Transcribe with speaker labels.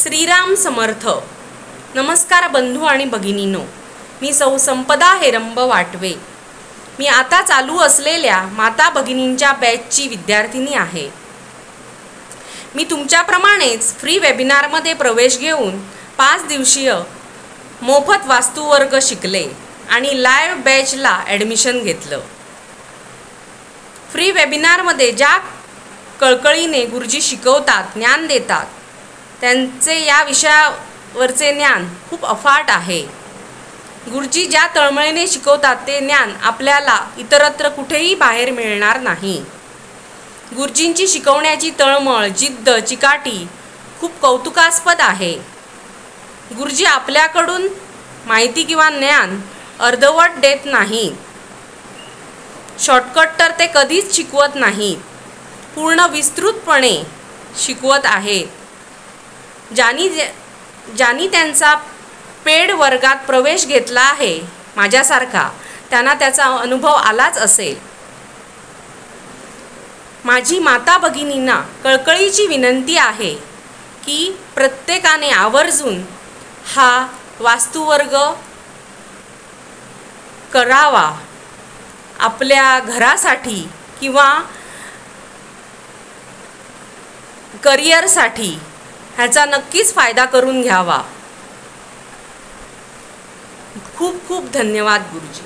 Speaker 1: श्रीराम समर्थ। नमस्कार बंधू आणि भगिनीनो, मी सौ संपदा हेरंब वाटवे। मी आता चालू असलेल्या माता भगिनींच्या बॅचची विद्यार्थिनी आहे। मी तुमच्याप्रमाणेच फ्री वेबिनारमध्ये प्रवेश घेऊन 5 दिवसीय मोफत वास्तुवर्ग शिकले आणि लाईव्ह बॅचला ॲडमिशन घेतलं। फ्री वेबिनारमध्ये ज्या कळकळीने गुरुजी शिकवतात, ज्ञान देतात, त्यांचे या विषयावरचे ज्ञान खूप अफाट आहे। गुरुजी ज्या तळमळीने शिकवतात ते ज्ञान आपल्याला इतरत्र कुठेही बाहेर मिळणार नाही। गुरुजींची शिकवण्याची तळमळ, जिद्द, चिकाटी खूप कौतुकास्पद आहे। गुरुजी आपल्याकडून माहिती किंवा ज्ञान अर्धवट देत नाही। शॉर्टकट तर ते कधीच शिकवत नाही, पूर्ण विस्तृतपणे शिकवत आहेत। ज्यांनी त्यांचा पेड वर्गात प्रवेश घेतला आहे माझ्यासारखा, त्यांना त्याचा अनुभव आलाच असेल। माझी माता भगिनींना कळकळीची विनंती आहे की प्रत्येकाने आवर्जून हा वास्तुवर्ग करावा। आपल्या घरासाठी किंवा करिअरसाठी ह्याचा नक्कीच फायदा करून घ्यावा। खूप खूप धन्यवाद गुरुजी।